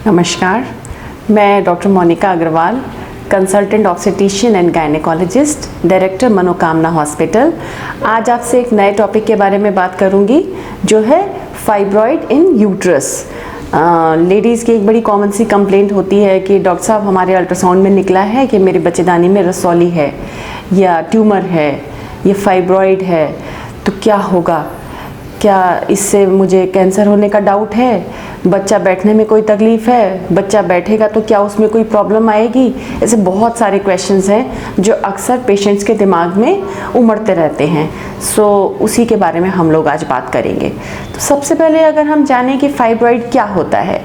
नमस्कार, मैं doctor Monika Agarwal, consultant obstetrician and gynaecologist, director Manokamna hospital. आज आपसे एक नए टॉपिक के बारे में बात करूंगी जो है फाइब्रॉइड इन यूट्रस। लेडीज़ की एक बड़ी कॉमन सी कंप्लेंट होती है कि डॉक्टर साहब हमारे अल्ट्रासाउंड में निकला है कि मेरी बच्चेदानी में रसौली है या ट्यूमर है या फाइब्रॉइड है, तो क्या होगा? क्या इससे मुझे कैंसर होने का डाउट है? बच्चा बैठने में कोई तकलीफ़ है? बच्चा बैठेगा तो क्या उसमें कोई प्रॉब्लम आएगी? ऐसे बहुत सारे क्वेश्चंस हैं जो अक्सर पेशेंट्स के दिमाग में उमड़ते रहते हैं। उसी के बारे में हम लोग आज बात करेंगे। तो सबसे पहले अगर हम जानें कि फाइब्रॉइड क्या होता है,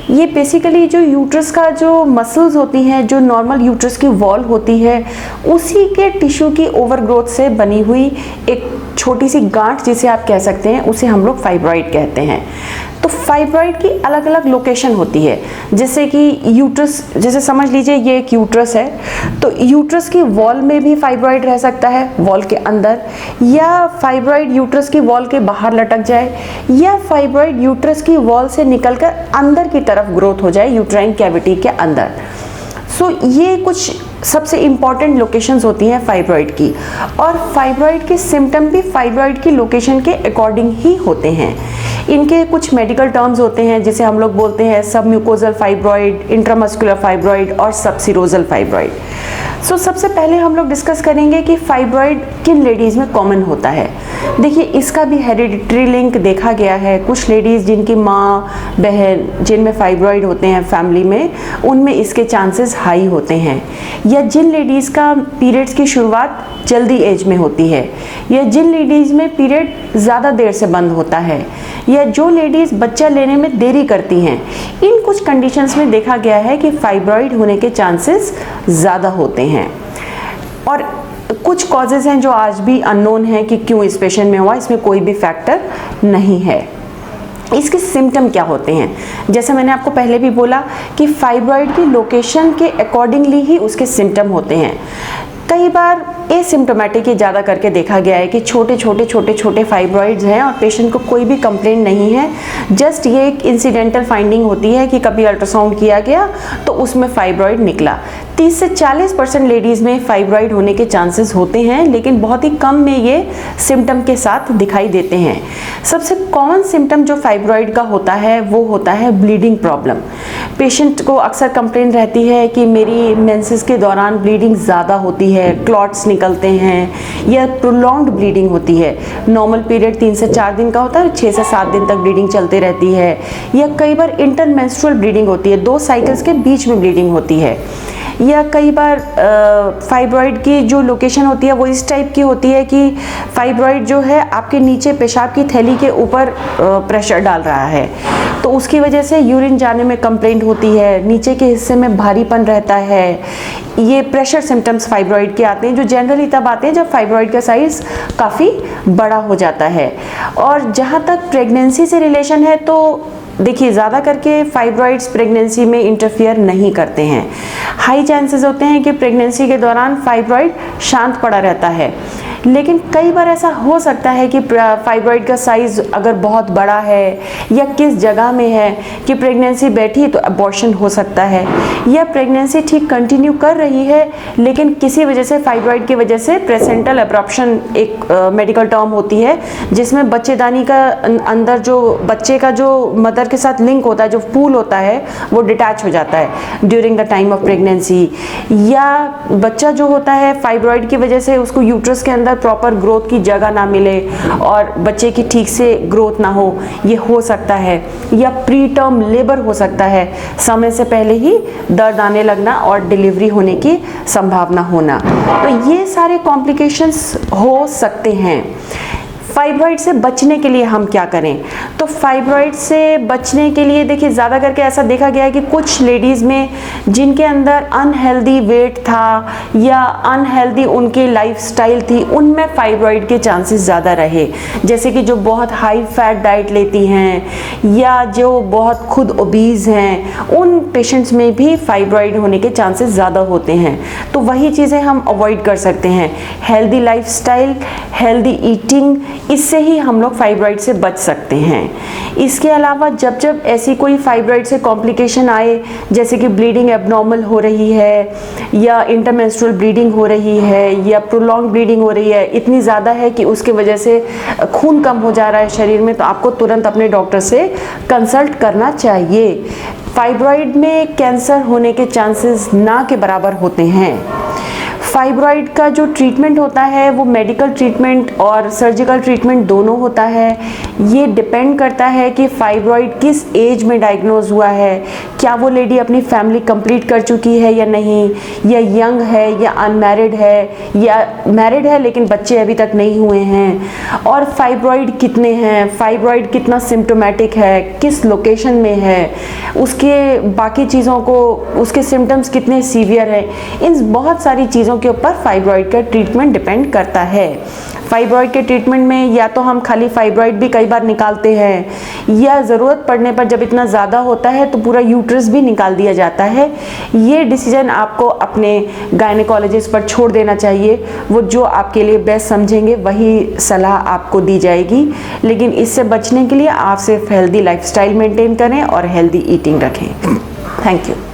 ये बेसिकली जो यूट्रस का जो मसल्स होती हैं, जो नॉर्मल यूट्रस की वॉल होती है, उसी के टिश्यू की ओवरग्रोथ से बनी हुई एक छोटी सी गांठ जिसे आप कह सकते हैं, उसे हम लोग फाइब्रॉइड कहते हैं। तो फाइब्रॉइड की अलग अलग लोकेशन होती है, जैसे कि यूट्रस, जैसे समझ लीजिए ये एक यूट्रस है, तो यूट्रस की वॉल में भी फाइब्रॉइड रह सकता है, वॉल के अंदर, या फाइब्रॉइड यूट्रस की वॉल के बाहर लटक जाए, या फाइब्रॉइड यूट्रस की वॉल से निकलकर अंदर की तरफ ग्रोथ हो जाए यूट्राइन कैविटी के अंदर। ये कुछ सबसे इम्पॉर्टेंट लोकेशंस होती हैं फाइब्रॉइड की, और फाइब्रॉइड के सिम्टम भी फाइब्रॉइड की लोकेशन के अकॉर्डिंग ही होते हैं। इनके कुछ मेडिकल टर्म्स होते हैं जिसे हम लोग बोलते हैं सबम्यूकोजल फाइब्रॉइड, इंट्रामस्कुलर फाइब्रॉइड और सबसिरोजल फाइब्रॉइड। सबसे पहले हम लोग डिस्कस करेंगे कि फाइब्रॉइड किन लेडीज़ में कॉमन होता है। देखिए, इसका भी हेरिडिटरी लिंक देखा गया है। कुछ लेडीज़ जिनकी माँ बहन जिनमें फाइब्रॉइड होते हैं फैमिली में, उनमें इसके चांसेस हाई होते हैं। या जिन लेडीज़ का पीरियड्स की शुरुआत जल्दी एज में होती है, या जिन लेडीज़ में पीरियड ज़्यादा देर से बंद होता है, या जो लेडीज़ बच्चा लेने में देरी करती हैं, इन कुछ कंडीशंस में देखा गया है कि फाइब्रॉइड होने के चांसेस ज़्यादा होते हैं। और कुछ कॉजेज़ हैं जो आज भी अननोन हैं कि क्यों इस पेशेंट में हुआ, इसमें कोई भी फैक्टर नहीं है। इसके सिम्टम क्या होते हैं? जैसे मैंने आपको पहले भी बोला कि फाइब्रॉइड की लोकेशन के अकॉर्डिंगली ही उसके सिम्टम होते हैं। कई बार एसिम्टोमेटिक ही ज़्यादा करके देखा गया है कि छोटे छोटे फाइब्रॉइड्स हैं और पेशेंट को कोई भी कंप्लेंट नहीं है, जस्ट ये एक इंसिडेंटल फाइंडिंग होती है कि कभी अल्ट्रासाउंड किया गया तो उसमें फाइब्रॉइड निकला। 30 से 40% लेडीज़ में फाइब्रॉइड होने के चांसेस होते हैं, लेकिन बहुत ही कम में ये सिम्टम के साथ दिखाई देते हैं। सबसे कॉमन सिम्टम जो फाइब्रॉइड का होता है वो होता है ब्लीडिंग प्रॉब्लम। पेशेंट को अक्सर कंप्लेंट रहती है कि मेरी मेंसेस के दौरान ब्लीडिंग ज़्यादा होती है, क्लॉट्स निकलते हैं, या प्रोलॉन्ग्ड ब्लीडिंग होती है। नॉर्मल पीरियड 3 से 4 दिन का होता है, 6 से 7 दिन तक ब्लीडिंग चलती रहती है। या कई बार इंटरमेंस्ट्रुअल ब्लीडिंग होती है, 2 साइकिल्स के बीच में ब्लीडिंग होती है। या कई बार फाइब्रॉइड की जो लोकेशन होती है वो इस टाइप की होती है कि फाइब्रॉइड जो है आपके नीचे पेशाब की थैली के ऊपर प्रेशर डाल रहा है, तो उसकी वजह से यूरिन जाने में कंप्लेंट होती है, नीचे के हिस्से में भारीपन रहता है। ये प्रेशर सिम्टम्स फाइब्रॉइड के आते हैं, जो जनरली तब आते हैं जब फाइब्रॉइड का साइज़ काफ़ी बड़ा हो जाता है। और जहाँ तक प्रेगनेंसी से रिलेशन है, तो देखिए, ज़्यादा करके फाइब्रॉइड्स प्रेगनेंसी में इंटरफियर नहीं करते हैं। हाई चांसेस होते हैं कि प्रेगनेंसी के दौरान फाइब्रॉइड शांत पड़ा रहता है, लेकिन कई बार ऐसा हो सकता है कि फाइब्रॉइड का साइज़ अगर बहुत बड़ा है या किस जगह में है कि प्रेगनेंसी बैठी तो अबॉर्शन हो सकता है, या प्रेगनेंसी ठीक कंटिन्यू कर रही है लेकिन किसी वजह से फाइब्रॉइड की वजह से प्लेसेंटल एब्रप्शन एक मेडिकल टर्म होती है, जिसमें बच्चेदानी का अंदर जो बच्चे का जो मदर के साथ लिंक होता है, जो पूल होता है, वो डिटैच हो जाता है during the time of pregnancy. या बच्चा जो होता है फाइब्रॉइड की वजह से उसको यूट्रस के अंदर प्रॉपर ग्रोथ की जगह ना मिले और बच्चे की ठीक से ग्रोथ ना हो, ये हो सकता है। या प्री टर्म लेबर हो सकता है, समय से पहले ही दर्द आने लगना और डिलीवरी होने की संभावना होना। तो ये सारे कॉम्प्लिकेशंस हो सकते हैं। फाइब्रॉइड से बचने के लिए हम क्या करें? तो फाइब्रॉइड से बचने के लिए देखिए, ज़्यादा करके ऐसा देखा गया है कि कुछ लेडीज़ में जिनके अंदर अनहेल्दी वेट था या अनहेल्दी उनकी लाइफस्टाइल थी, उनमें फाइब्रॉइड के चांसेस ज़्यादा रहे। जैसे कि जो बहुत हाई फैट डाइट लेती हैं या जो बहुत खुद ओबीज हैं, उन पेशेंट्स में भी फाइब्रॉइड होने के चांसेस ज़्यादा होते हैं। तो वही चीज़ें हम अवॉइड कर सकते हैं, हेल्दी लाइफस्टाइल, हेल्दी ईटिंग, इससे ही हम लोग फाइब्रॉइड से बच सकते हैं। इसके अलावा जब जब ऐसी कोई फाइब्रॉइड से कॉम्प्लिकेशन आए, जैसे कि ब्लीडिंग एबनॉर्मल हो रही है या इंटरमेंस्ट्रुअल ब्लीडिंग हो रही है या प्रोलॉन्ग ब्लीडिंग हो रही है, इतनी ज़्यादा है कि उसके वजह से खून कम हो जा रहा है शरीर में, तो आपको तुरंत अपने डॉक्टर से कंसल्ट करना चाहिए। फाइब्रॉइड में कैंसर होने के चांसेस ना के बराबर होते हैं। फाइब्रॉइड का जो ट्रीटमेंट होता है वो मेडिकल ट्रीटमेंट और सर्जिकल ट्रीटमेंट दोनों होता है। ये डिपेंड करता है कि फाइब्रॉइड किस एज में डायग्नोज हुआ है, क्या वो लेडी अपनी फैमिली कंप्लीट कर चुकी है या नहीं, या यंग है या अनमैरिड है या मैरिड है लेकिन बच्चे अभी तक नहीं हुए हैं, और फाइब्रॉइड कितने हैं, फाइब्रॉइड कितना सिम्टोमेटिक है, किस लोकेशन में है, उसके बाकी चीज़ों को, उसके सिम्टम्स कितने सीवियर हैं, इन बहुत सारी चीज़ों के ऊपर फाइब्रॉइड का ट्रीटमेंट डिपेंड करता है। फाइब्रॉइड के ट्रीटमेंट में या तो हम खाली फाइब्रॉइड भी कई बार निकालते हैं, या ज़रूरत पड़ने पर जब इतना ज़्यादा होता है तो पूरा यूट्रस भी निकाल दिया जाता है। ये डिसीजन आपको अपने गायनेकोलॉजिस्ट पर छोड़ देना चाहिए, वो जो आपके लिए बेस्ट समझेंगे वही सलाह आपको दी जाएगी। लेकिन इससे बचने के लिए आप सिर्फ हेल्दी लाइफस्टाइल मेंटेन करें और हेल्दी ईटिंग रखें। Thank you.